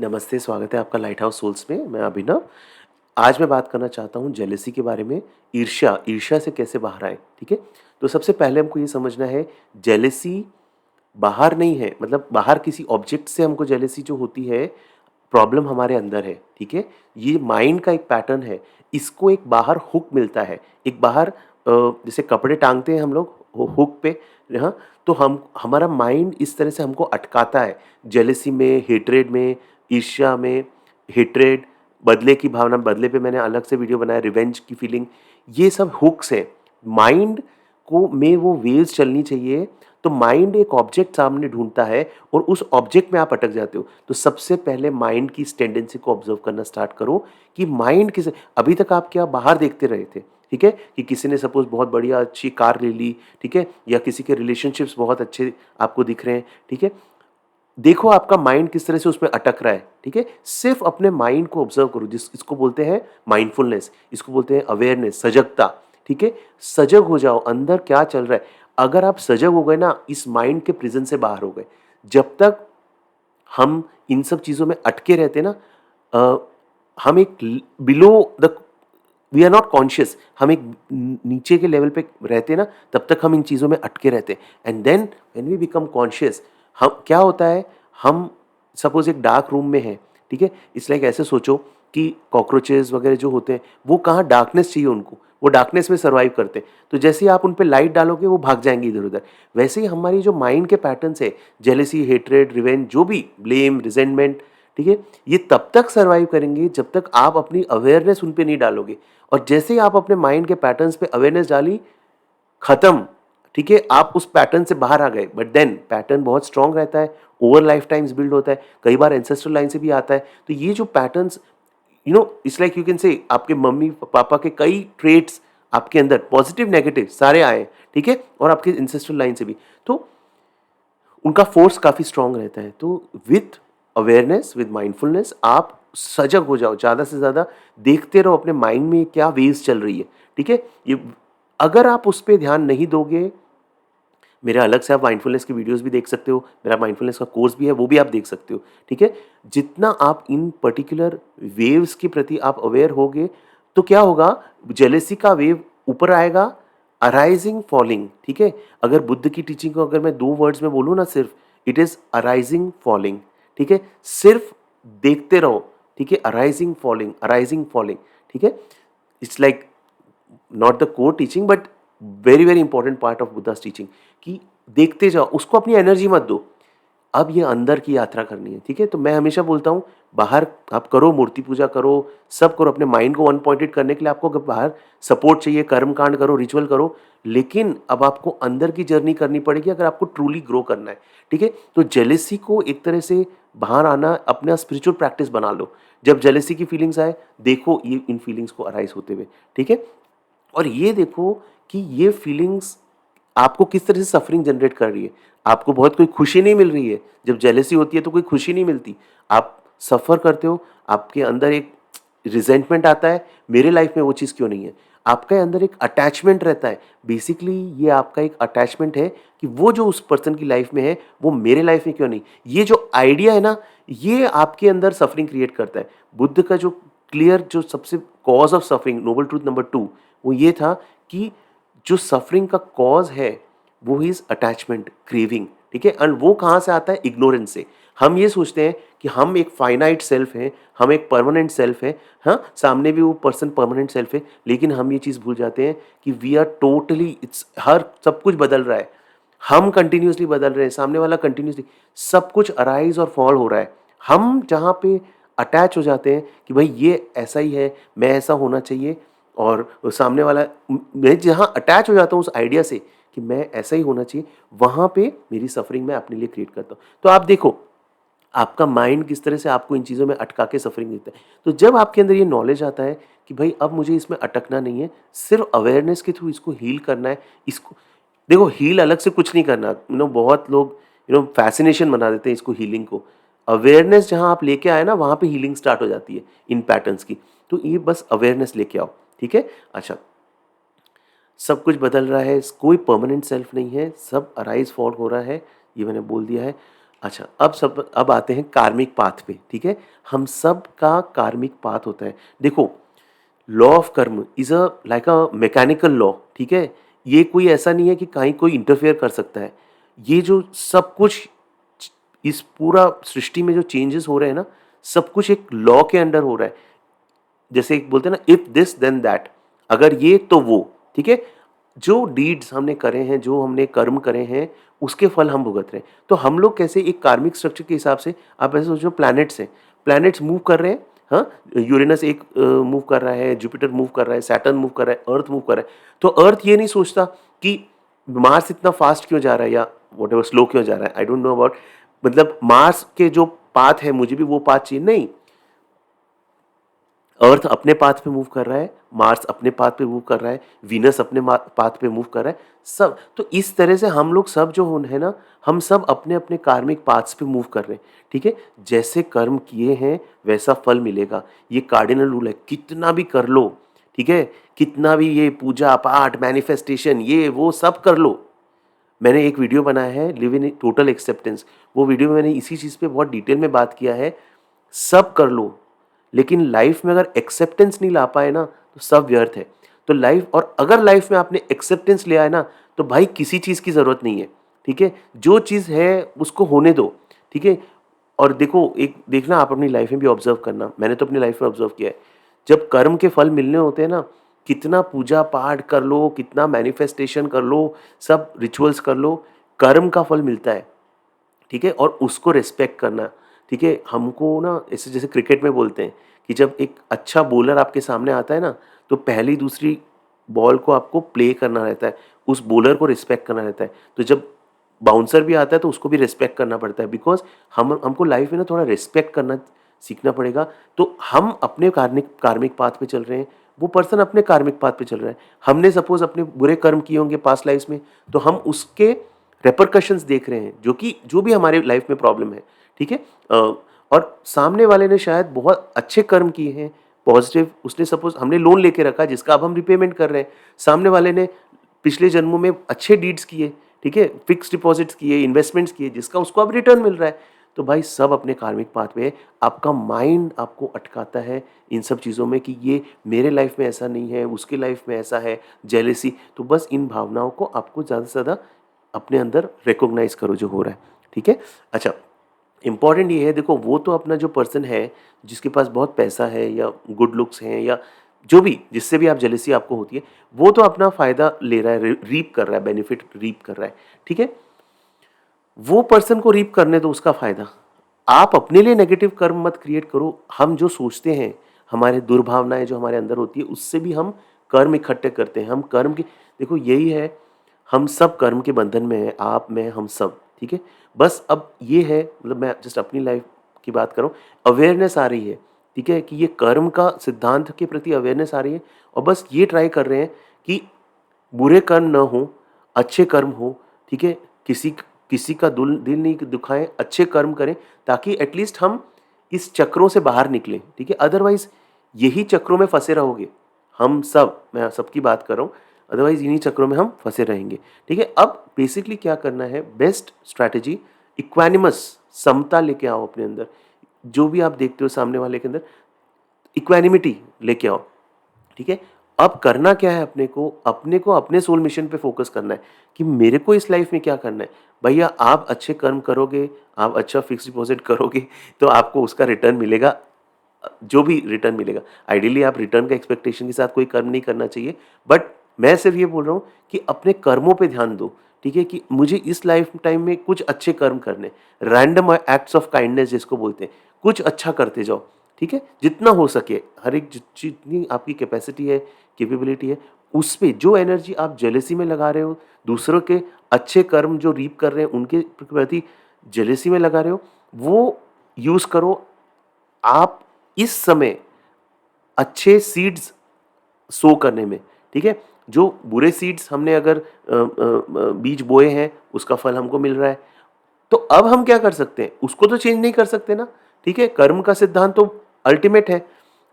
नमस्ते, स्वागत है आपका लाइट हाउस सोल्स में। मैं अभिनव। आज मैं बात करना चाहता हूँ जेलसी के बारे में। ईर्ष्या, ईर्ष्या से कैसे बाहर आएँ, ठीक है? तो सबसे पहले हमको ये समझना है, जेलसी बाहर नहीं है, मतलब बाहर किसी ऑब्जेक्ट से हमको जेलसी जो होती है, प्रॉब्लम हमारे अंदर है, ठीक है? ये माइंड का एक पैटर्न है। इसको एक बाहर हुक मिलता है, एक बाहर जैसे कपड़े टाँगते हैं हम लोग हुक पे, हाँ? तो हम हमारा माइंड इस तरह से हमको अटकाता है, जेलसी में, हेट्रेड में, ईर्ष्या में, हेट्रेड, बदले की भावना, बदले पे मैंने अलग से वीडियो बनाया, रिवेंज की फीलिंग, ये सब हुक्स हैं। माइंड को में वो वेव्स चलनी चाहिए, तो माइंड एक ऑब्जेक्ट सामने ढूंढता है और उस ऑब्जेक्ट में आप अटक जाते हो। तो सबसे पहले माइंड की इस टेंडेंसी को ऑब्जर्व करना स्टार्ट करो कि माइंड किस, अभी तक आप क्या बाहर देखते रहे थे, ठीक है, कि किसी ने सपोज बहुत बढ़िया अच्छी कार ले ली, ठीक है, या किसी के रिलेशनशिप्स बहुत अच्छे आपको दिख रहे हैं, ठीक है, देखो आपका माइंड किस तरह से उसमें अटक रहा है, ठीक है। सिर्फ अपने माइंड को ऑब्जर्व करो, जिस इसको बोलते हैं माइंडफुलनेस, इसको बोलते हैं अवेयरनेस, सजगता, ठीक है। सजग हो जाओ, अंदर क्या चल रहा है। अगर आप सजग हो गए ना, इस माइंड के प्रिजन से बाहर हो गए। जब तक हम इन सब चीजों में अटके रहते ना, अ, हम एक below the, we are not conscious, हम एक नीचे के लेवल पे रहते ना, तब तक हम इन चीज़ों में अटके रहते हैं। And then when we become conscious, हम क्या होता है, हम सपोज एक डार्क रूम में हैं, ठीक है, इसलिए ऐसे सोचो कि कॉकरोचेस वगैरह जो होते हैं, वो कहाँ डार्कनेस चाहिए उनको, वो डार्कनेस में सर्वाइव करते हैं। तो जैसे ही आप उन पर लाइट डालोगे, वो भाग जाएंगे इधर उधर। वैसे ही हमारी जो माइंड के पैटर्न्स है, जेलेसी, हेट्रेड, रिवेंज, जो भी, ब्लेम, रिजेंटमेंट, ठीक है, ये तब तक सर्वाइव करेंगे जब तक आप अपनी अवेयरनेस उन पे नहीं डालोगे। और जैसे ही आप अपने माइंड के पैटर्न्स पे अवेयरनेस डाली, खत्म, ठीक है, आप उस पैटर्न से बाहर आ गए। बट देन पैटर्न बहुत स्ट्रांग रहता है, ओवर लाइफ टाइम्स बिल्ड होता है, कई बार एंसेस्ट्रल लाइन से भी आता है। तो ये जो patterns, it's like you can say आपके मम्मी पापा के कई ट्रेट्स आपके अंदर, पॉजिटिव नेगेटिव सारे आए, ठीक है, और आपके एंसेस्ट्रल लाइन से भी, तो उनका फोर्स काफ़ी स्ट्रांग रहता है। तो विथ अवेयरनेस, विद माइंडफुलनेस, आप सजग हो जाओ, ज़्यादा से ज़्यादा देखते रहो अपने माइंड में क्या वेव्स चल रही है, ठीक है। ये अगर आप उस पर ध्यान नहीं दोगे, मेरे अलग से आप माइंडफुलनेस की वीडियोस भी देख सकते हो, मेरा माइंडफुलनेस का कोर्स भी है, वो भी आप देख सकते हो, ठीक है। जितना आप इन पर्टिकुलर वेव्स के प्रति आप अवेयर होगे, तो क्या होगा, जेलेसी का वेव ऊपर आएगा, अराइजिंग फॉलिंग, ठीक है। अगर बुद्ध की टीचिंग को अगर मैं दो वर्ड्स में बोलूँ ना, सिर्फ, इट इज अराइजिंग फॉलिंग, ठीक है। सिर्फ देखते रहो, ठीक है, अराइजिंग फॉलिंग, अराइजिंग फॉलिंग, ठीक है। It's like not the core teaching, but very very important part of Buddhas teaching, कि देखते जाओ, उसको अपनी एनर्जी मत दो। अब ये अंदर की यात्रा करनी है, ठीक है। तो मैं हमेशा बोलता हूँ, बाहर आप करो, मूर्ति पूजा करो, सब करो, अपने माइंड को वन पॉइंटेड करने के लिए आपको अगर बाहर सपोर्ट चाहिए, कर्म कांड करो, रिचुअल करो, लेकिन अब आपको अंदर की जर्नी करनी पड़ेगी अगर आपको ट्रूली ग्रो करना है, ठीक है। तो जेलेसी को एक तरह से बाहर आना अपना स्पिरिचुअल प्रैक्टिस बना लो। जब जेलेसी की फीलिंग्स आए, देखो ये इन फीलिंग्स को अराइज होते हुए, ठीक है। और ये देखो कि ये फीलिंग्स आपको किस तरह से सफरिंग जनरेट कर रही है। आपको बहुत कोई खुशी नहीं मिल रही है, जब जेलेसी होती है तो कोई खुशी नहीं मिलती, आप सफ़र करते हो, आपके अंदर एक रिजेंटमेंट आता है, मेरे लाइफ में वो चीज़ क्यों नहीं है। आपके अंदर एक अटैचमेंट रहता है, बेसिकली ये आपका एक अटैचमेंट है कि वो जो उस पर्सन की लाइफ में है, वो मेरे लाइफ में क्यों नहीं। ये जो आइडिया है ना, ये आपके अंदर सफरिंग क्रिएट करता है। बुद्ध का जो क्लियर, जो सबसे cause of suffering, noble truth number 2, वो ये था कि जो सफरिंग का कॉज है, वो इज अटैचमेंट, क्रेविंग, ठीक है। एंड वो कहाँ से आता है, इग्नोरेंस से। हम ये सोचते हैं कि हम एक फाइनाइट सेल्फ हैं, हम एक परमानेंट सेल्फ हैं, हाँ, सामने भी वो पर्सन परमानेंट सेल्फ है, लेकिन हम ये चीज़ भूल जाते हैं कि वी आर टोटली, इट्स हर सब कुछ बदल रहा है, हम कंटिन्यूसली बदल रहे हैं, सामने वाला कंटिन्यूसली, सब कुछ अराइज और फॉल हो रहा है। हम जहाँ पे अटैच हो जाते हैं कि भाई ये ऐसा ही है, मैं ऐसा होना चाहिए, और सामने वाला, मैं जहाँ अटैच हो जाता हूँ उस आइडिया से कि मैं ऐसा ही होना चाहिए, वहाँ पे मेरी सफरिंग मैं अपने लिए क्रिएट करता हूँ। तो आप देखो, आपका माइंड किस तरह से आपको इन चीज़ों में अटका के सफरिंग देता है। तो जब आपके अंदर ये नॉलेज आता है कि भाई अब मुझे इसमें अटकना नहीं है, सिर्फ अवेयरनेस के थ्रू इसको हील करना है, इसको देखो, हील अलग से कुछ नहीं करना, बहुत लोग फैसिनेशन बना देते हैं इसको, हीलिंग को। अवेयरनेस जहाँ आप लेके आए ना, वहाँ पे हीलिंग स्टार्ट हो जाती है इन पैटर्न्स की। तो ये बस अवेयरनेस लेके आओ, ठीक है। अच्छा, सब कुछ बदल रहा है, कोई परमानेंट सेल्फ नहीं है, सब अराइज फॉल हो रहा है, ये मैंने बोल दिया है। अच्छा, अब आते हैं कार्मिक पाथ पे, ठीक है? हम सब का कार्मिक पाथ होता है। देखो, लॉ ऑफ कर्म is like a mechanical law, ठीक है? ये कोई ऐसा नहीं है कि कहीं कोई इंटरफेयर कर सकता है। ये जो सब कुछ इस पूरा सृष्टि में जो चेंजेस हो रहे हैं ना, सब कुछ एक लॉ के अंडर हो रहा है। जैसे एक बोलते हैं ना, इफ दिस देन दैट, अगर ये तो वो, ठीक है? जो डीड्स हमने करे हैं, जो हमने कर्म करे हैं, उसके फल हम भुगत रहे हैं। तो हम लोग कैसे एक कार्मिक स्ट्रक्चर के हिसाब से, आप ऐसे सोचो, प्लैनेट्स हैं, प्लैनेट्स मूव कर रहे हैं। हाँ, यूरेनस एक मूव कर रहा है, जुपिटर मूव कर रहा है, सैटर्न मूव कर रहा है, अर्थ मूव कर रहा है। तो अर्थ ये नहीं सोचता कि मार्स इतना फास्ट क्यों जा रहा है या वट एवर स्लो क्यों जा रहा है, आई डोंट नो अबाउट, मतलब मार्स के जो पाथ है मुझे भी वो पाथ चाहिए, नहीं। अर्थ अपने पाथ पे मूव कर रहा है, मार्स अपने पाथ पे मूव कर रहा है, वीनस अपने पाथ पे मूव कर रहा है, सब। तो इस तरह से हम लोग सब जो है ना, हम सब अपने अपने कार्मिक पाथ्स पे मूव कर रहे हैं, ठीक है? जैसे कर्म किए हैं वैसा फल मिलेगा, ये कार्डिनल रूल है। कितना भी कर लो, ठीक है? कितना भी ये पूजा पाठ मैनिफेस्टेशन ये वो सब कर लो। मैंने एक वीडियो बनाया है, लिव इन टोटल एक्सेप्टेंस, वो वीडियो में मैंने इसी चीज़ पे बहुत डिटेल में बात किया है। सब कर लो, लेकिन लाइफ में अगर एक्सेप्टेंस नहीं ला पाए ना, तो सब व्यर्थ है। तो लाइफ, और अगर लाइफ में आपने एक्सेप्टेंस लिया है ना, तो भाई किसी चीज़ की ज़रूरत नहीं है, ठीक है? जो चीज़ है उसको होने दो, ठीक है? और देखो, एक देखना, आप अपनी लाइफ में भी ऑब्जर्व करना, मैंने तो अपनी लाइफ में ऑब्जर्व किया है। जब कर्म के फल मिलने होते हैं ना, कितना पूजा पाठ कर लो, कितना मैनिफेस्टेशन कर लो, सब रिचुअल्स कर लो, कर्म का फल मिलता है, ठीक है? और उसको रिस्पेक्ट करना, ठीक है? हमको ना, ऐसे जैसे क्रिकेट में बोलते हैं कि जब एक अच्छा बॉलर आपके सामने आता है ना, तो पहली दूसरी बॉल को आपको प्ले करना रहता है, उस बॉलर को रिस्पेक्ट करना रहता है। तो जब बाउंसर भी आता है तो उसको भी रिस्पेक्ट करना पड़ता है, बिकॉज हमको लाइफ में ना थोड़ा रिस्पेक्ट करना सीखना पड़ेगा। तो हम अपने कार्मिक कार्मिक पाथ पे चल रहे हैं, वो पर्सन अपने कार्मिक पाथ पे चल रहा है। हमने सपोज अपने बुरे कर्म किए होंगे पास्ट लाइफ में, तो हम उसके रेपरकशंस देख रहे हैं, जो कि जो भी हमारे लाइफ में प्रॉब्लम है, ठीक है? और सामने वाले ने शायद बहुत अच्छे कर्म किए हैं, पॉजिटिव, उसने सपोज, हमने लोन लेके रखा जिसका अब हम रिपेमेंट कर रहे हैं, सामने वाले ने पिछले जन्मों में अच्छे डीड्स किए, ठीक है? फिक्स डिपॉजिट्स किए, इन्वेस्टमेंट्स किए, जिसका उसको अब रिटर्न मिल रहा है। तो भाई सब अपने कार्मिक पाथ पे है। आपका माइंड आपको अटकाता है इन सब चीज़ों में कि ये मेरे लाइफ में ऐसा नहीं है, उसके लाइफ में ऐसा है, जेलेसी। तो बस इन भावनाओं को आपको ज़्यादा से ज़्यादा अपने अंदर रिकॉग्नाइज करो जो हो रहा है, ठीक है? अच्छा, इम्पॉर्टेंट ये है, देखो, वो तो अपना जो पर्सन है, जिसके पास बहुत पैसा है या गुड लुक्स हैं या जो भी, जिससे भी आप जेलेसी आपको होती है, वो तो अपना फ़ायदा ले रहा है, रीप कर रहा है, बेनिफिट रीप कर रहा है, ठीक है? वो पर्सन को रीप करने दो उसका फ़ायदा। आप अपने लिए नेगेटिव कर्म मत क्रिएट करो। हम जो सोचते हैं, हमारे दुर्भावनाएँ जो हमारे अंदर होती है, उससे भी हम कर्म इकट्ठे करते हैं। हम कर्म की, देखो यही है, हम सब कर्म के बंधन में हैं, आप, मैं, हम सब, ठीक है? बस अब ये है, मतलब मैं जस्ट अपनी लाइफ की बात कर रहा हूँ, अवेयरनेस आ रही है, ठीक है? कि ये कर्म का सिद्धांत के प्रति अवेयरनेस आ रही है, और बस ये ट्राई कर रहे हैं कि बुरे कर्म ना हो, अच्छे कर्म हो, ठीक है? किसी किसी का दिल दिल नहीं दुखाएँ, अच्छे कर्म करें, ताकि एटलीस्ट हम इस चक्रों से बाहर निकलें, ठीक है? अदरवाइज़ यही चक्रों में फँसे रहोगे। हम सब, मैं सबकी बात कर रहा हूँ, अदरवाइज़ इन्हीं चक्रों में हम फँसे रहेंगे, ठीक है? अब बेसिकली क्या करना है, बेस्ट स्ट्रैटेजी, इक्वानिमस, समता लेके आओ अपने अंदर। जो भी आप देखते हो सामने वाले के अंदर, इक्वानिमिटी लेके आओ, ठीक है? अब करना क्या है, अपने को अपने सोल मिशन पे फोकस करना है कि मेरे को इस लाइफ में क्या करना है। भैया, आप अच्छे कर्म करोगे, आप अच्छा फिक्स डिपॉजिट करोगे, तो आपको उसका रिटर्न मिलेगा, जो भी रिटर्न मिलेगा। आइडियली आप रिटर्न का एक्सपेक्टेशन के साथ कोई कर्म नहीं करना चाहिए, बट मैं सिर्फ ये बोल रहा हूँ कि अपने कर्मों पे ध्यान दो, ठीक है? कि मुझे इस लाइफ टाइम में कुछ अच्छे कर्म करने, रैंडम एक्ट्स ऑफ काइंडनेस जिसको बोलते हैं, कुछ अच्छा करते जाओ, ठीक है? जितना हो सके, हर एक जितनी आपकी कैपेसिटी है, कैपेबिलिटी है, उस पे जो एनर्जी आप जेलेसी में लगा रहे हो, दूसरों के अच्छे कर्म जो रीप कर रहे हैं उनके प्रति जेलेसी में लगा रहे हो, वो यूज़ करो। आप इस समय अच्छे सीड्स सो करने में, ठीक है? जो बुरे सीड्स हमने अगर बीज बोए हैं, उसका फल हमको मिल रहा है। तो अब हम क्या कर सकते हैं? उसको तो चेंज नहीं कर सकते ना, ठीक है? कर्म का सिद्धांत तो अल्टीमेट है।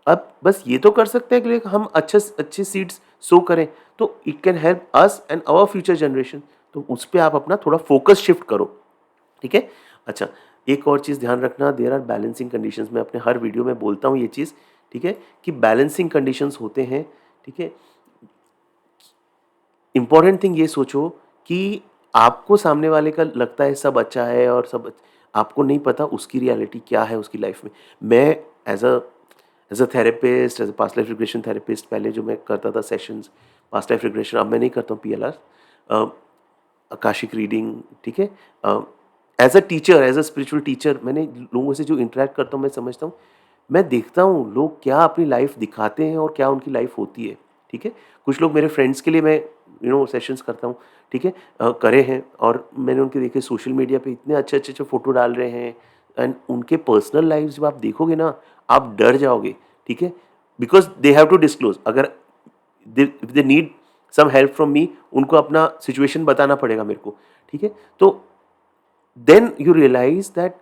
अब बस ये तो कर सकते हैं कि हम अच्छे सीड्स सो करें, तो it can help us and our future generation. तो उस पे आप अपना थोड़ा फोकस शिफ्ट करो, ठीक है? अच्छा, एक और चीज़ ध्यान रखना, देयर आर बैलेंसिंग कंडीशंस। मैं अपने हर वीडियो में बोलता हूँ ये चीज़, ठीक है, कि बैलेंसिंग कंडीशंस होते हैं, ठीक है। इम्पोर्टेंट थिंग ये सोचो कि आपको सामने वाले का लगता है सब अच्छा है और आपको नहीं पता उसकी रियलिटी क्या है उसकी लाइफ में। मैं as a as a therapist, as a past life regression therapist, पहले जो मैं करता था सेशंस पास्ट लाइफ रिग्रेशन, अब मैं नहीं करता हूँ पीएलआर, आकाशिक रीडिंग, ठीक है। As a teacher, as a spiritual teacher, मैंने लोगों से जो इंटरेक्ट करता हूँ मैं समझता हूँ, मैं देखता हूँ लोग क्या अपनी लाइफ दिखाते हैं और क्या उनकी लाइफ होती है, ठीक है। कुछ लोग मेरे फ्रेंड्स के लिए मैं सेशंस करता हूँ, ठीक है, करे हैं, और मैंने उनके देखे सोशल मीडिया पे इतने अच्छे अच्छे अच्छे फोटो डाल रहे हैं, एंड उनके पर्सनल लाइफ जब आप देखोगे ना, आप डर जाओगे, ठीक है। Because they have to disclose, अगर they need some help from me, उनको अपना सिचुएशन बताना पड़ेगा मेरे को, ठीक है। तो देन यू रियलाइज दैट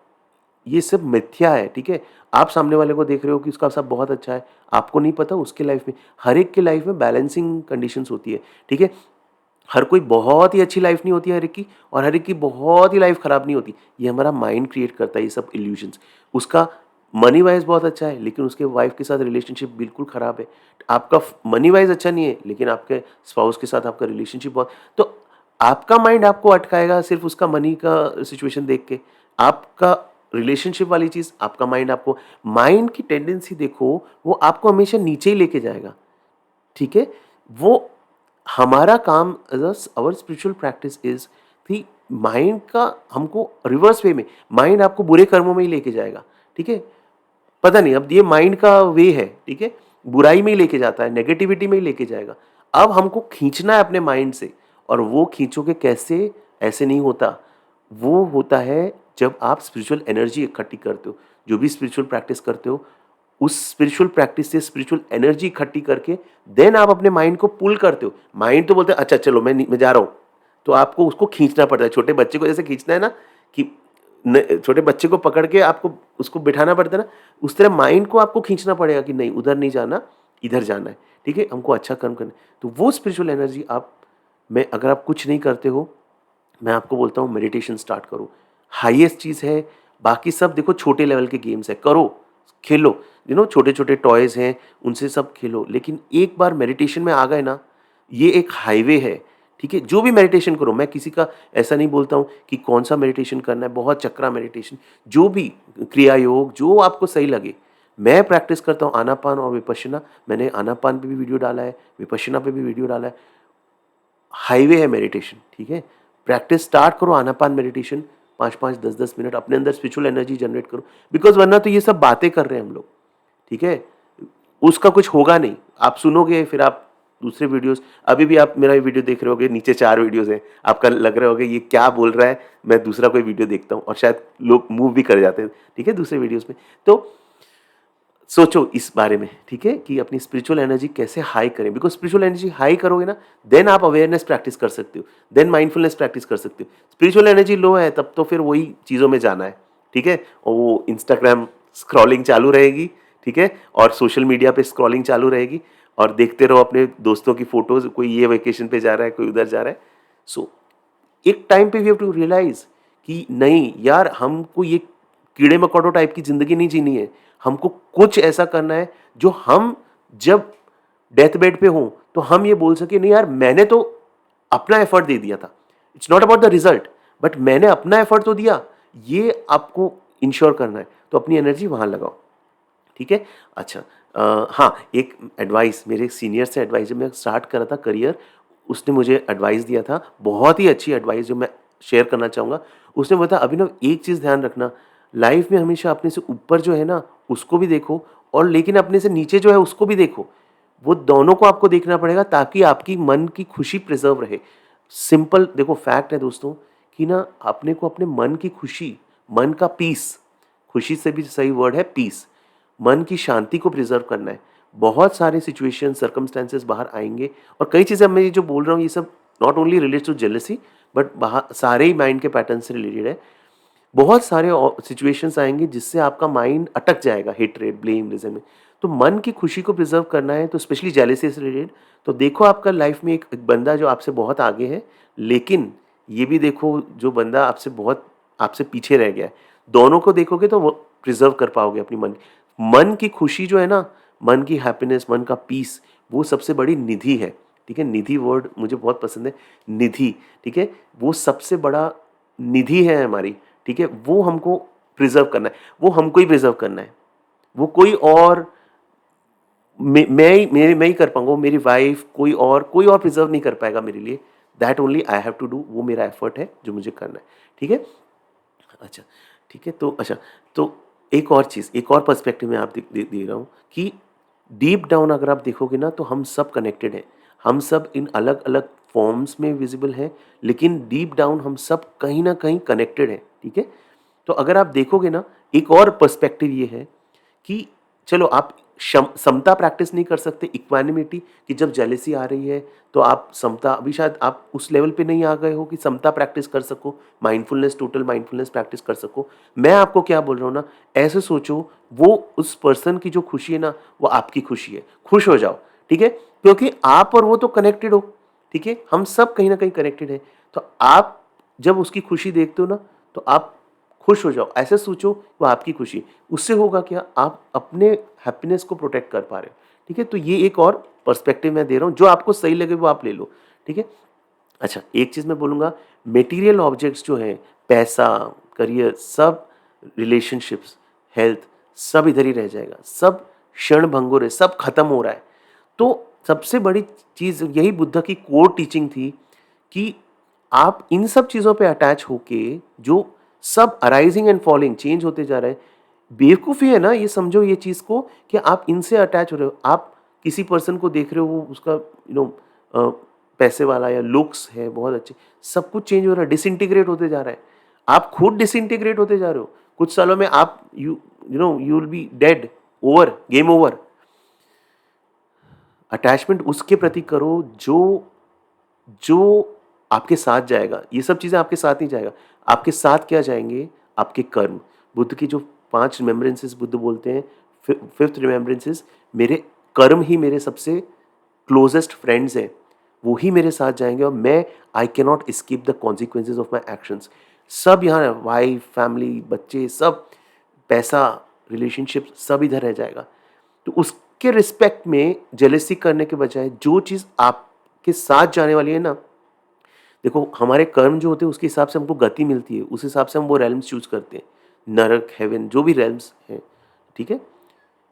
ये सब मिथ्या है, ठीक है। आप सामने वाले को देख रहे हो कि उसका सब बहुत अच्छा है, आपको नहीं पता उसके लाइफ में, हर एक के लाइफ में बैलेंसिंग कंडीशंस होती है, ठीक है। हर कोई बहुत ही अच्छी लाइफ नहीं होती है हर एक की, और हर एक की बहुत ही लाइफ खराब नहीं होती। ये हमारा माइंड क्रिएट करता है ये सब इल्यूजन्स। उसका मनी वाइज बहुत अच्छा है लेकिन उसके वाइफ के साथ रिलेशनशिप बिल्कुल खराब है। आपका मनी वाइज अच्छा नहीं है लेकिन आपके स्पाउस के साथ आपका रिलेशनशिप बहुत, तो आपका माइंड आपको अटकाएगा सिर्फ उसका मनी का सिचुएशन देख के। आपका रिलेशनशिप वाली चीज़, आपका माइंड आपको, माइंड की टेंडेंसी देखो, वो आपको हमेशा नीचे ही लेके जाएगा, ठीक है। वो हमारा काम आवर स्पिरिचुअल प्रैक्टिस इज कि माइंड का हमको रिवर्स वे में, माइंड आपको बुरे कर्मों में ही लेके जाएगा, ठीक है। पता नहीं, अब ये माइंड का वे है, ठीक है, बुराई में ही लेके जाता है, नेगेटिविटी में ही लेके जाएगा। अब हमको खींचना है अपने माइंड से, और वो खींचोगे कैसे? ऐसे नहीं होता। वो होता है जब आप स्पिरिचुअल एनर्जी इकट्ठी करते हो, जो भी स्पिरिचुअल प्रैक्टिस करते हो, उस स्पिरिचुअल प्रैक्टिस से स्पिरिचुअल एनर्जी इकट्ठी करके देन आप अपने माइंड को पुल करते हो। माइंड तो बोलते है अच्छा चलो मैं जा रहा हूँ, तो आपको उसको खींचना पड़ता है। छोटे बच्चे को जैसे खींचना है ना, कि छोटे बच्चे को पकड़ के आपको उसको बिठाना पड़ता है ना, उस तरह माइंड को आपको खींचना पड़ेगा कि नहीं उधर नहीं जाना, इधर जाना है, ठीक है, हमको अच्छा कर्म करना है। तो वो स्पिरिचुअल एनर्जी आप में, अगर आप कुछ नहीं करते हो, मैं आपको बोलता हूँ मेडिटेशन स्टार्ट करो। हाईएस्ट चीज़ है, बाकी सब देखो छोटे लेवल के गेम्स है, करो, खेलो, छोटे छोटे टॉयज हैं, उनसे सब खेलो, लेकिन एक बार मेडिटेशन में आ गए ना, ये एक हाईवे है, ठीक है। जो भी मेडिटेशन करो, मैं किसी का ऐसा नहीं बोलता हूँ कि कौन सा मेडिटेशन करना है, बहुत चक्रा मेडिटेशन, जो भी क्रिया योग जो आपको सही लगे। मैं प्रैक्टिस करता हूँ आनापान और विपश्यना, मैंने आनापान पे भी वीडियो डाला है, विपश्यना पे भी वीडियो डाला है। हाईवे है मेडिटेशन, ठीक है। प्रैक्टिस स्टार्ट करो आनापान मेडिटेशन, 5-5 10-10 मिनट अपने अंदर स्पिरिचुअल एनर्जी जनरेट करो, बिकॉज वरना तो ये सब बातें कर रहे हैं हम लोग, ठीक है, उसका कुछ होगा नहीं। आप सुनोगे, फिर आप दूसरे वीडियोस, अभी भी आप मेरा वीडियो देख रहे होगे, नीचे 4 वीडियोस हैं, आपका लग रहा होगा ये क्या बोल रहा है, मैं दूसरा कोई वीडियो देखता हूँ, और शायद लोग मूव भी कर जाते हैं, ठीक है, दूसरे वीडियोस में। तो सोचो इस बारे में, ठीक है, कि अपनी स्पिरिचुअल एनर्जी कैसे हाई करें, बिकॉज स्पिरिचुअल एनर्जी हाई करोगे ना, देन आप अवेयरनेस प्रैक्टिस कर सकते हो, देन माइंडफुलनेस प्रैक्टिस कर सकते हो। स्पिरिचुअल एनर्जी लो है तब तो फिर वही चीज़ों में जाना है, ठीक है, और वो इंस्टाग्राम स्क्रॉलिंग चालू रहेगी, ठीक है, और सोशल मीडिया पे स्क्रॉलिंग चालू रहेगी, और देखते रहो अपने दोस्तों की फोटोज, कोई ये वेकेशन पे जा रहा है, कोई उधर जा रहा है। सो एक टाइम पे वी हैव टू रियलाइज कि नहीं यार, हमको ये कीड़े मकोड़ों टाइप की जिंदगी नहीं जीनी है, हमको कुछ ऐसा करना है जो हम जब डेथ बेड पे हों तो हम ये बोल सके नहीं यार, मैंने तो अपना एफर्ट दे दिया था। It's not about the result, but मैंने अपना एफर्ट तो दिया, ये आपको इंश्योर करना है, तो अपनी एनर्जी वहां लगाओ, ठीक है। अच्छा, हाँ, एक एडवाइस, मेरे सीनियर से एडवाइस, जब मैं स्टार्ट कर रहा था करियर, उसने मुझे एडवाइस दिया था, बहुत ही अच्छी एडवाइस जो मैं शेयर करना चाहूँगा। उसने बताया अभिनव एक चीज़ ध्यान रखना, लाइफ में हमेशा अपने से ऊपर जो है ना उसको भी देखो, और लेकिन अपने से नीचे जो है उसको भी देखो, वो दोनों को आपको देखना पड़ेगा ताकि आपकी मन की खुशी प्रिजर्व रहे। सिंपल देखो, फैक्ट है दोस्तों कि ना, अपने को अपने मन की खुशी, मन का पीस, खुशी से भी सही वर्ड है पीस, मन की शांति को प्रिजर्व करना है। बहुत सारे सिचुएशन सर्कमस्टेंसेस बाहर आएंगे, और कई चीज़ें मैं ये जो बोल रहा हूँ ये सब not only related to jealousy, but बाहर सारे ही माइंड के पैटर्न से रिलेटेड है। बहुत सारे सिचुएशंस आएंगे जिससे आपका माइंड अटक जाएगा, हेट्रेड, ब्लेम, रिजेंटमेंट। तो मन की खुशी को प्रिजर्व करना है, तो स्पेशली जेलेसी से रिलेटेड, तो देखो आपका लाइफ में एक बंदा जो आपसे बहुत आगे है, लेकिन ये भी देखो जो बंदा आपसे बहुत आपसे पीछे रह गया है। दोनों को देखोगे तो वो प्रिजर्व कर पाओगे अपनी मन की खुशी जो है ना, मन की हैप्पीनेस, मन का पीस, वो सबसे बड़ी निधि है। ठीक है, निधि वर्ड मुझे बहुत पसंद है, निधि। ठीक है, वो सबसे बड़ा निधि है हमारी। ठीक है, वो हमको प्रिजर्व करना है, वो हमको ही प्रिजर्व करना है। वो कोई और मैं ही कर पाऊंगा, मेरी वाइफ, कोई और प्रिजर्व नहीं कर पाएगा मेरे लिए। That only I have to do, वो मेरा एफर्ट है जो मुझे करना है। ठीक है, अच्छा, ठीक है। तो अच्छा, तो एक और चीज़, एक और पर्सपेक्टिव में आप दे रहा हूँ कि डीप डाउन अगर आप देखोगे ना, तो हम सब कनेक्टेड हैं। हम सब इन अलग अलग फॉर्म्स में विजिबल हैं, लेकिन डीप डाउन हम सब कहीं ना कहीं कनेक्टेड हैं। ठीक है, तो अगर आप देखोगे ना, एक और पर्सपेक्टिव ये है कि चलो आप समता प्रैक्टिस नहीं कर सकते, इक्वानिमिटी, कि जब जेलेसी आ रही है तो आप समता, अभी शायद आप उस लेवल पे नहीं आ गए हो कि समता प्रैक्टिस कर सको, माइंडफुलनेस, टोटल माइंडफुलनेस प्रैक्टिस कर सको। मैं आपको क्या बोल रहा हूँ ना, ऐसे सोचो, वो उस पर्सन की जो खुशी है ना, वो आपकी खुशी है, खुश हो जाओ। ठीक है, क्योंकि आप और वो तो कनेक्टेड हो। ठीक है, हम सब कहीं ना कहीं कनेक्टेड है। तो आप जब उसकी खुशी देखते हो ना, तो आप खुश हो जाओ, ऐसे सोचो वो आपकी खुशी। उससे होगा क्या, आप अपने हैप्पीनेस को प्रोटेक्ट कर पा रहे हो। ठीक है, तो ये एक और पर्सपेक्टिव मैं दे रहा हूँ, जो आपको सही लगे वो आप ले लो। ठीक है, अच्छा, एक चीज़ मैं बोलूँगा, मटेरियल ऑब्जेक्ट्स जो हैं, पैसा, करियर, सब, रिलेशनशिप्स, हेल्थ, सब इधर ही रह जाएगा, सब क्षण भंगुर है, सब खत्म हो रहा है। तो सबसे बड़ी चीज़ यही बुद्ध की कोर टीचिंग थी कि आप इन सब चीज़ों पे अटैच होके, जो सब अराइजिंग एंड फॉलिंग, चेंज होते जा रहे हैं, बेवकूफ़ी है ना ये, समझो ये चीज़ को कि आप इनसे अटैच हो रहे हो। आप किसी पर्सन को देख रहे हो, वो उसका पैसे वाला या लुक्स है बहुत अच्छे, सब कुछ चेंज हो रहा है, डिसइंटीग्रेट होते जा रहा है। आप खुद डिसइंटीग्रेट होते जा रहे हो, कुछ सालों में आप you will be dead, over, game over. Attachment उसके प्रति करो जो जो आपके साथ जाएगा। ये सब चीज़ें आपके साथ नहीं जाएगा। आपके साथ क्या जाएंगे, आपके कर्म। बुद्ध की जो 5 रिमेम्बरेंसेस बुद्ध बोलते हैं, फिफ्थ रिमेम्बरेंसेस, मेरे कर्म ही मेरे सबसे क्लोजेस्ट फ्रेंड्स हैं, वो ही मेरे साथ जाएंगे, और मैं, I can not escape the consequences of my actions. सब यहाँ है, वाइफ, फैमिली, बच्चे, सब, पैसा, रिलेशनशिप, सब इधर रह जाएगा। तो उसके रिस्पेक्ट में जेलेसी करने के बजाय जो चीज़ आपके साथ जाने वाली है ना, देखो हमारे कर्म जो होते हैं उसके हिसाब से हमको गति मिलती है, उस हिसाब से हम वो रेल्म्स चूज करते हैं, नरक, हेवन, जो भी रेल्म्स हैं। ठीक है,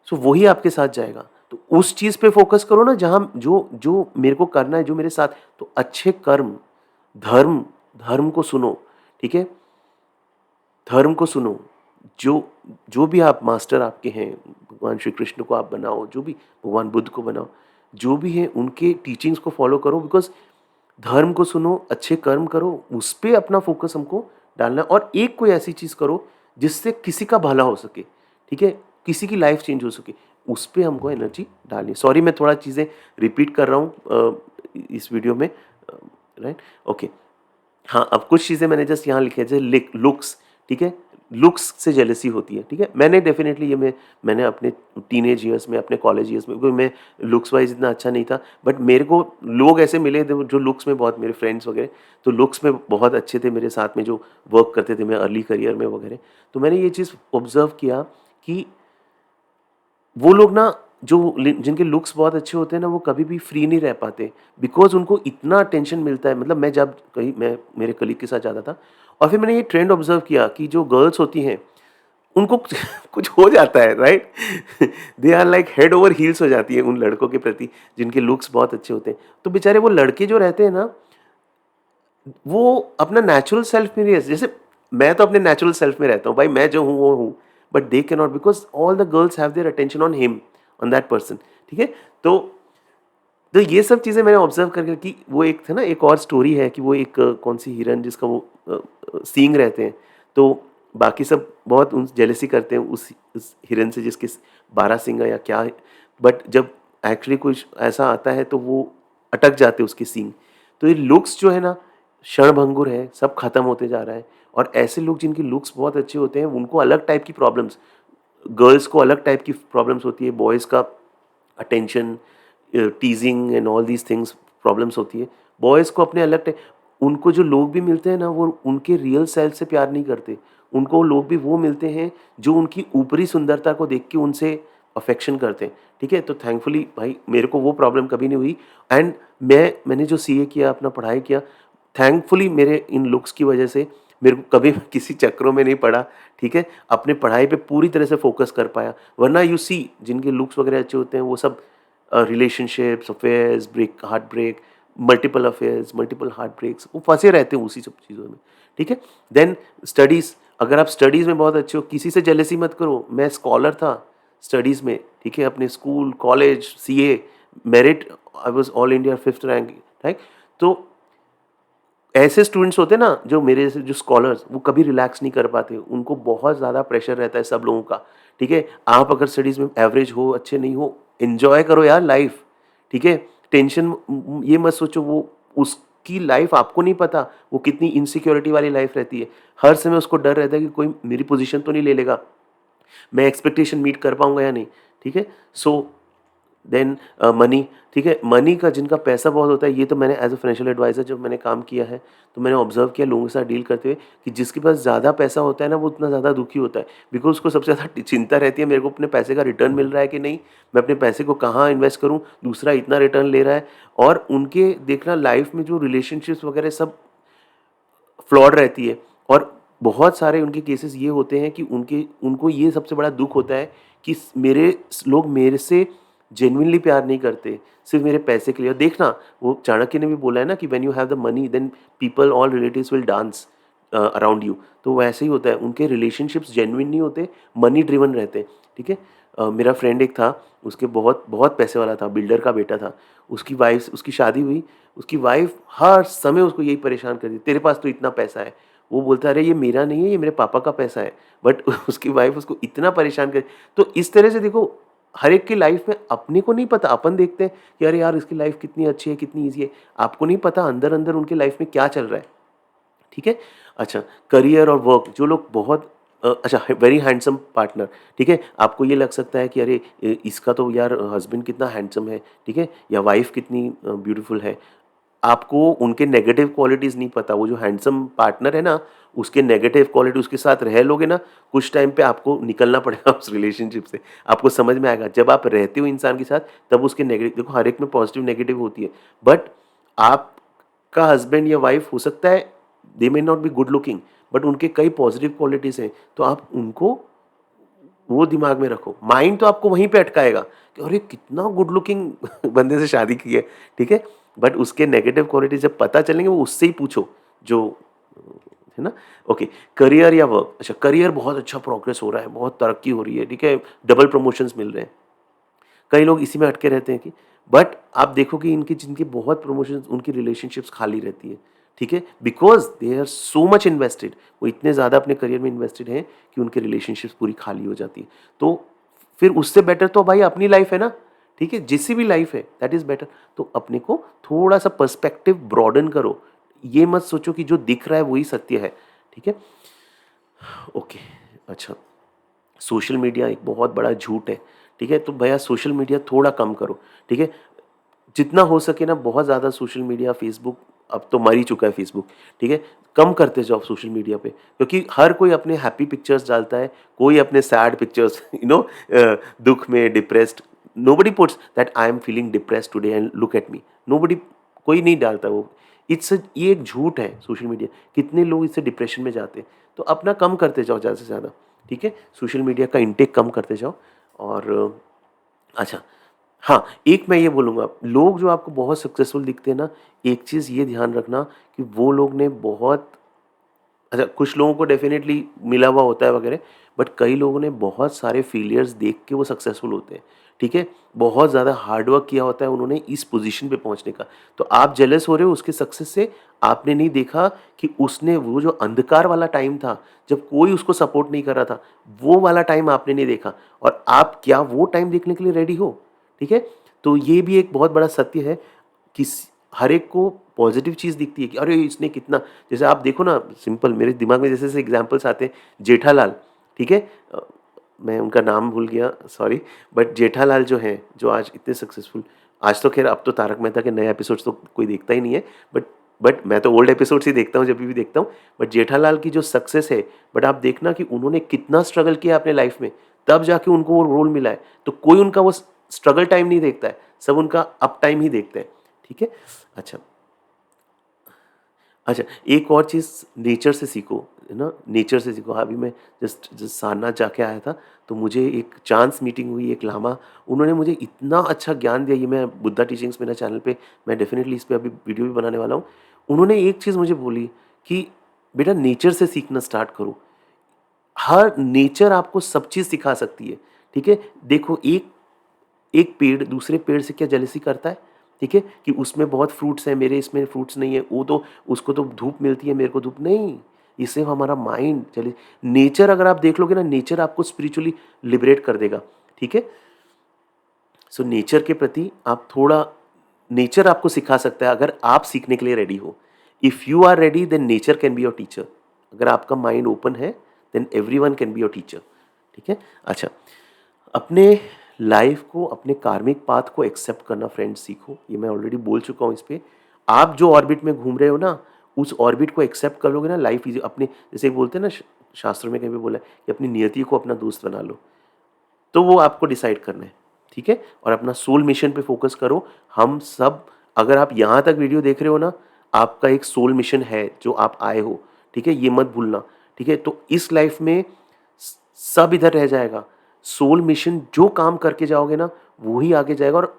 सो वही आपके साथ जाएगा। तो उस चीज पे फोकस करो ना, जहां जो जो मेरे को करना है, जो मेरे साथ, तो अच्छे कर्म, धर्म, धर्म को सुनो। ठीक है, धर्म को सुनो। जो जो भी आप मास्टर आपके हैं, भगवान श्री कृष्ण को आप बनाओ, जो भी, भगवान बुद्ध को बनाओ, जो भी है उनके टीचिंग्स को फॉलो करो। बिकॉज धर्म को सुनो, अच्छे कर्म करो, उस पर अपना फोकस हमको डालना है। और एक कोई ऐसी चीज़ करो जिससे किसी का भला हो सके। ठीक है, किसी की लाइफ चेंज हो सके, उस पर हमको एनर्जी डालनी। सॉरी मैं थोड़ा चीज़ें रिपीट कर रहा हूँ इस वीडियो में, राइट, ओके। हाँ, अब कुछ चीज़ें मैंने जस्ट यहाँ लिखे, जैसे लुक्स। ठीक है, लुक्स से जेलसी होती है। ठीक है, मैंने डेफिनेटली ये मैंने अपने टीनेज ईयर्स में, अपने कॉलेज ईयर्स में, क्योंकि मैं लुक्स वाइज इतना अच्छा नहीं था, बट मेरे को लोग ऐसे मिले थे जो लुक्स में बहुत, मेरे फ्रेंड्स वगैरह, तो लुक्स में बहुत अच्छे थे मेरे साथ में, जो वर्क करते थे मैं अर्ली करियर में वगैरह। तो मैंने ये चीज़ ऑब्जर्व किया कि वो लोग ना, जिनके लुक्स बहुत अच्छे होते हैं ना, वो कभी भी फ्री नहीं रह पाते, बिकॉज उनको इतना अटेंशन मिलता है। मतलब मैं जब कहीं, मैं मेरे कलीग के साथ जाता था, और फिर मैंने ये ट्रेंड ऑब्जर्व किया कि जो गर्ल्स होती हैं उनको कुछ हो जाता है, right, they are like head over heels हो जाती है उन लड़कों के प्रति जिनके लुक्स बहुत अच्छे होते हैं। तो बेचारे वो लड़के जो रहते हैं ना, वो अपना नेचुरल सेल्फ में नहीं रहते। जैसे मैं तो अपने नेचुरल सेल्फ में रहता हूँ भाई, मैं जो हूँ वो हूँ, but they can not, because all the girls have their attention on him, on that person. ठीक है, तो ये सब चीज़ें मैंने ऑब्जर्व करके, कि वो एक था ना, एक और स्टोरी है कि वो एक कौन सी हिरन, जिसका वो सींग रहते हैं, तो बाकी सब बहुत उन जेलसी करते हैं उस हिरन से जिसके 12 सींग है या क्या है, बट जब एक्चुअली कुछ ऐसा आता है तो वो अटक जाते हैं उसके सींग। तो ये लुक्स जो है ना, क्षणभंगुर है, सब खत्म होते जा रहा है। और ऐसे लोग जिनके लुक्स बहुत अच्छे होते हैं, उनको अलग टाइप की प्रॉब्लम्स, गर्ल्स को अलग टाइप की प्रॉब्लम्स होती है, बॉयज़ का attention, टीजिंग and all these things problems होती है, बॉयज़ को अपने अलग टाइप, उनको जो लोग भी मिलते हैं ना, वो उनके रियल सेल्फ से प्यार नहीं करते। उनको लोग भी वो मिलते हैं जो उनकी ऊपरी सुंदरता को देख के उनसे अफेक्शन करते हैं, ठीक है? तो थैंकफुली भाई मेरे को वो प्रॉब्लम कभी नहीं हुई। एंड मैंने जो सीए किया, अपना पढ़ाई किया, थैंकफुली मेरे इन लुक्स की वजह से मेरे को कभी किसी चक्करों में नहीं पड़ा, ठीक है? अपने पढ़ाई पे पूरी तरह से फ़ोकस कर पाया। वरना यू सी जिनके लुक्स वगैरह अच्छे होते हैं वो सब relationships, affairs, heartbreak, multiple affairs, multiple heartbreaks, वो फँसे रहते हैं उसी सब चीज़ों में, ठीक है? देन स्टडीज़, अगर आप स्टडीज़ में बहुत अच्छे हो, किसी से जेलसी मत करो। मैं स्कॉलर था स्टडीज़ में, ठीक है? अपने school, college, CA, merit, I was all India 5th rank, right? तो ऐसे स्टूडेंट्स होते हैं ना जो मेरे जैसे जो स्कॉलर्स, वो कभी रिलैक्स नहीं कर पाते, उनको बहुत ज़्यादा प्रेशर रहता है सब लोगों का, ठीक है? आप अगर स्टडीज़ में एवरेज हो, अच्छे नहीं हो, एन्जॉय करो यार लाइफ, ठीक है? टेंशन ये मत सोचो, वो उसकी लाइफ आपको नहीं पता, वो कितनी इनसिक्योरिटी वाली लाइफ रहती है। हर समय उसको डर रहता है कि कोई मेरी पोजीशन तो नहीं ले लेगा, मैं एक्सपेक्टेशन मीट कर पाऊँगा या नहीं, ठीक है? सो देन मनी, ठीक है? मनी का, जिनका पैसा बहुत होता है, ये तो मैंने एज़ अ फाइनेंशियल एडवाइज़र जब मैंने काम किया है, तो मैंने ऑब्ज़र्व किया लोगों के साथ डील करते हुए कि जिसके पास ज़्यादा पैसा होता है ना, वो उतना ज़्यादा दुखी होता है। बिकॉज़ उसको सबसे ज़्यादा चिंता रहती है, मेरे को अपने पैसे का रिटर्न मिल रहा है कि नहीं? मैं अपने पैसे को कहाँ इन्वेस्ट करूँ? दूसरा इतना रिटर्न ले रहा है। और उनके देखना लाइफ़ में जो रिलेशनशिप्स वगैरह सब फ्लॉड रहती है। और बहुत सारे उनके केसेस ये होते हैं कि उनके उनको ये सबसे बड़ा दुःख होता है कि लोग मेरे से जेन्युइनली प्यार नहीं करते, सिर्फ़ मेरे पैसे के लिए। और देखना, वो चाणक्य ने भी बोला है ना कि when you have the money then people all relatives will dance around you. तो वैसे ही होता है, उनके रिलेशनशिप्स जेन्युइन नहीं होते, मनी ड्रिवन रहते हैं, ठीक है? मेरा फ्रेंड एक था, उसके बहुत बहुत पैसे वाला था, बिल्डर का बेटा था। उसकी शादी हुई, उसकी वाइफ़ हर समय उसको यही परेशान करती, तेरे पास तो इतना पैसा है। वो बोलता है, अरे ये मेरा नहीं है, ये मेरे पापा का पैसा है। बट उसकी वाइफ़ उसको इतना परेशान कर। तो इस तरह से देखो, हर एक की लाइफ़ में अपने को नहीं पता, अपन देखते हैं कि अरे यार इसकी लाइफ़ कितनी अच्छी है, कितनी ईज़ी है। आपको नहीं पता अंदर-अंदर उनकी लाइफ़ में क्या चल रहा है, ठीक है? अच्छा, करियर और वर्क, जो लोग बहुत अच्छा, वेरी हैंडसम पार्टनर, ठीक है? आपको ये लग सकता है कि अरे इसका तो यार हस्बैंड कितना हैंडसम है, ठीक है? या वाइफ़ कितनी ब्यूटीफुल है। आपको उनके नेगेटिव क्वालिटीज़ नहीं पता। वो जो हैंडसम पार्टनर है ना, उसके नेगेटिव क्वालिटी, उसके साथ रह लोगे ना, कुछ टाइम पे आपको निकलना पड़ेगा उस रिलेशनशिप से। आपको समझ में आएगा, जब आप रहते हो इंसान के साथ, तब उसके नेगेटिव, देखो हर एक में पॉजिटिव नेगेटिव होती है। बट आपका हस्बैंड या वाइफ हो सकता है, they may not be good looking, but उनके कई पॉजिटिव क्वालिटीज़ हैं, तो आप उनको वो दिमाग में रखो। माइंड तो आपको वहीं पे अटकाएगा कि अरे कितना गुड लुकिंग बंदे से शादी की है, ठीक है? बट उसके नेगेटिव क्वालिटी जब पता चलेंगे, वो उससे ही पूछो, जो है ना? ओके, करियर या वर्क। अच्छा, करियर बहुत अच्छा प्रोग्रेस हो रहा है, बहुत तरक्की हो रही है, ठीक है? डबल प्रमोशंस मिल रहे हैं। कई लोग इसी में अटके रहते हैं कि, बट आप देखोगे इनकी जिनकी बहुत प्रमोशंस, उनकी रिलेशनशिप्स खाली रहती है, ठीक है? Because they are so much invested, वो इतने ज़्यादा अपने करियर में इन्वेस्टेड हैं कि उनकी रिलेशनशिप्स पूरी खाली हो जाती है। तो फिर उससे बेटर तो भाई अपनी लाइफ है ना, ठीक है? जिसकी भी लाइफ है दैट इज़ बेटर। तो अपने को थोड़ा-सा पर्सपेक्टिव ब्रॉडेन करो। ये मत सोचो कि जो दिख रहा है वही सत्य है, ठीक है? ओके, अच्छा, सोशल मीडिया एक बहुत बड़ा झूठ है, ठीक है? तो भैया सोशल मीडिया थोड़ा कम करो, ठीक है? जितना हो सके ना, बहुत ज़्यादा सोशल मीडिया, फ़ेसबुक, अब तो मर ही चुका है फ़ेसबुक, ठीक है? कम करते जाओ सोशल मीडिया पे, क्योंकि हर कोई अपने हैप्पी पिक्चर्स डालता है, कोई अपने सैड पिक्चर्स दुःख में, depressed, nobody puts that I am feeling depressed today and look at me, nobody, कोई नहीं डालता वो। ये एक झूठ है सोशल मीडिया, कितने लोग इससे डिप्रेशन में जाते हैं। तो अपना कम करते जाओ ज़्यादा से ज़्यादा, ठीक है? सोशल मीडिया का इंटेक कम करते जाओ। और अच्छा, हाँ, एक मैं ये बोलूँगा, लोग जो आपको बहुत सक्सेसफुल दिखते हैं ना, एक चीज़ ये ध्यान रखना कि वो लोग ने बहुत, अच्छा, कुछ लोगों को डेफ़िनेटली मिला हुआ होता है वगैरह, बट कई लोगों ने बहुत सारे फेलियर्स देख के वो सक्सेसफुल होते हैं, ठीक है? बहुत ज़्यादा हार्ड वर्क किया होता है उन्होंने इस पोज़ीशन पे पहुँचने का। तो आप जेलस हो रहे हो उसके सक्सेस से, आपने नहीं देखा कि उसने वो जो अंधकार वाला टाइम था, जब कोई उसको सपोर्ट नहीं कर रहा था, वो वाला टाइम आपने नहीं देखा, और आप क्या वो टाइम देखने के लिए रेडी हो? ठीक है? तो ये भी एक बहुत बड़ा सत्य है कि हर एक को पॉजिटिव चीज़ दिखती है कि अरे इसने कितना, जैसे आप देखो ना, सिंपल मेरे दिमाग में जैसे-जैसे एग्ज़ाम्पल्स आते हैं, जेठालाल, ठीक है? मैं उनका नाम भूल गया, सॉरी, बट जेठालाल जो हैं, जो आज इतने सक्सेसफुल, आज तो ख़ैर अब तो तारक मेहता के नए एपिसोड्स तो कोई देखता ही नहीं है, बट बट मैं तो ओल्ड एपिसोड्स ही देखता हूँ जब भी देखता हूँ। बट जेठालाल की जो सक्सेस है, बट आप देखना कि उन्होंने कितना स्ट्रगल किया अपने लाइफ में, तब जाके उनको वो रोल मिला है। तो कोई उनका वो स्ट्रगल टाइम नहीं देखता है, सब उनका अप टाइम ही देखते हैं। ठीक है। अच्छा, अच्छा, एक और चीज़, नेचर से सीखो, है ना? नेचर से सीखो। अभी मैं जस्ट सारनाथ जाके आया था, तो मुझे एक चांस मीटिंग हुई, एक लामा, उन्होंने मुझे इतना अच्छा ज्ञान दिया। ये मैं बुद्धा टीचिंग्स मेरा चैनल पे, मैं डेफ़िनेटली इस पे अभी वीडियो भी बनाने वाला हूँ। उन्होंने एक चीज़ मुझे बोली कि बेटा नेचर से सीखना स्टार्ट करो। हर नेचर आपको सब चीज़ सिखा सकती है, ठीक है? देखो, एक एक पेड़ दूसरे पेड़ से क्या जेलसी करता है? ठीक है? कि उसमें बहुत फ्रूट्स हैं, मेरे इसमें फ्रूट्स नहीं है, वो तो उसको तो धूप मिलती है, मेरे को धूप नहीं। ये सिर्फ़ हमारा माइंड चले। नेचर अगर आप देख लोगे ना, नेचर आपको स्पिरिचुअली लिबरेट कर देगा, ठीक है? सो नेचर के प्रति आप थोड़ा, नेचर आपको सिखा सकता है अगर आप सीखने के लिए रेडी हो। If you are ready, then nature can be your teacher. अगर आपका माइंड ओपन है, then everyone can be your teacher. ठीक है? अच्छा, अपने लाइफ को, अपने कार्मिक पाथ को एक्सेप्ट करना फ्रेंड्स सीखो। ये मैं ऑलरेडी बोल चुका हूँ इस पे। आप जो ऑर्बिट में घूम रहे हो ना, उस ऑर्बिट को एक्सेप्ट कर लोगे ना, लाइफ इजी। अपने जैसे बोलते हैं ना, शास्त्रों में कहीं भी बोला है कि अपनी नियति को अपना दोस्त बना लो। तो वो आपको डिसाइड करना है, ठीक है? और अपना सोल मिशन पे फोकस करो। हम सब, अगर आप यहाँ तक वीडियो देख रहे हो ना, आपका एक सोल मिशन है जो आप आए हो, ठीक है? ये मत भूलना, ठीक है? तो इस लाइफ में सब इधर रह जाएगा। सोल मिशन जो काम करके जाओगे ना, वो ही आगे जाएगा। और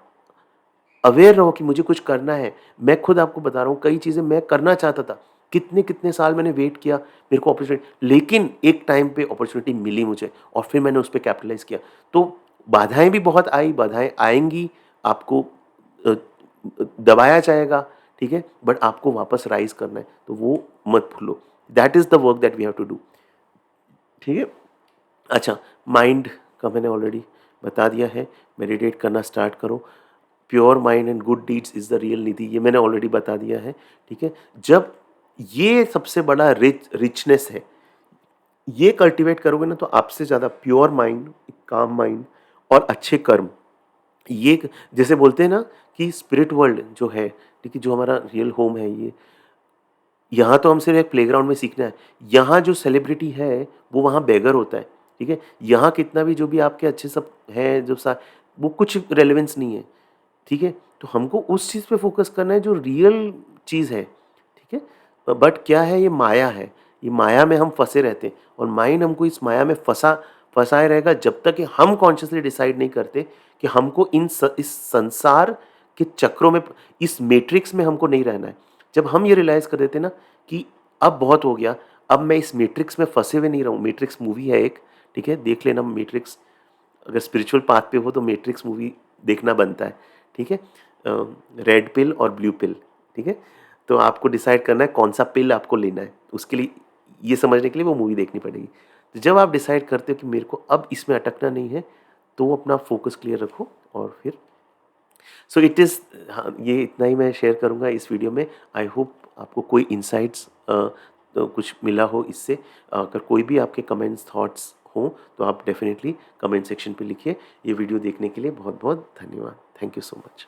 अवेयर रहो कि मुझे कुछ करना है। मैं खुद आपको बता रहा हूँ, कई चीज़ें मैं करना चाहता था, कितने-कितने साल मैंने वेट किया, मेरे को अपॉर्च्युनिटी, लेकिन एक टाइम पे अपॉर्च्युनिटी मिली मुझे और फिर मैंने उस पे कैपिटलाइज़ किया। तो बाधाएँ भी बहुत आई, बाधाएँ आएँगी, आपको अ, दबाया जाएगा, ठीक है? बट आपको वापस राइज़ करना है, तो वो मत भूलो। That is the work that we have to do, ठीक है? अच्छा, माइंड का मैंने ऑलरेडी बता दिया है, मेडिटेट करना स्टार्ट करो। Pure mind and good deeds is the real निधि, ये मैंने ऑलरेडी बता दिया है, ठीक है? जब ये सबसे बड़ा रिचनेस है, ये कल्टीवेट करोगे ना, तो आपसे ज़्यादा प्योर माइंड, काम माइंड और अच्छे कर्म, ये जैसे बोलते हैं ना कि स्पिरिट वर्ल्ड जो है, ठीक है, जो हमारा रियल होम है, ये यहाँ तो हम सिर्फ एक प्लेग्राउंड में सीखना है। यहाँ जो सेलिब्रिटी है, वो वहाँ बेगर होता है, ठीक है? यहाँ कितना भी जो भी आपके अच्छे सब हैं, जो सा, वो कुछ रेलेवेंस नहीं है, ठीक है? तो हमको उस चीज़ पे फ़ोकस करना है जो रियल चीज़ है, ठीक है? बट क्या है, ये माया है, ये माया में हम फँसे रहते हैं और माइंड हमको इस माया में फँसाए रहेगा जब तक कि हम कॉन्शियसली डिसाइड नहीं करते कि हमको इस संसार के चक्रों में, इस मैट्रिक्स में हमको नहीं रहना है। जब हम ये रियलाइज़ कर देते हैं ना कि अब बहुत हो गया, अब मैं इस मैट्रिक्स में फँसे हुए नहीं रहूँ। मैट्रिक्स मूवी है एक, ठीक है? देख लेना मैट्रिक्स। अगर स्पिरिचुअल पाथ पे हो तो मैट्रिक्स मूवी देखना बनता है, ठीक है? रेड पिल और ब्लू पिल, ठीक है? तो आपको डिसाइड करना है कौन सा पिल आपको लेना है। उसके लिए, ये समझने के लिए वो मूवी देखनी पड़ेगी। तो जब आप डिसाइड करते हो कि मेरे को अब इसमें अटकना नहीं है, तो अपना फोकस क्लियर रखो और फिर सो इट इज़, हाँ, ये इतना ही मैं शेयर करूँगा इस वीडियो में। आई होप आपको कोई इनसाइट्स तो कुछ मिला हो इससे। अगर कोई भी आपके कमेंट्स, थॉट्स हों, तो आप डेफ़िनेटली कमेंट सेक्शन पे लिखिए। ये वीडियो देखने के लिए बहुत-बहुत धन्यवाद। Thank you so much.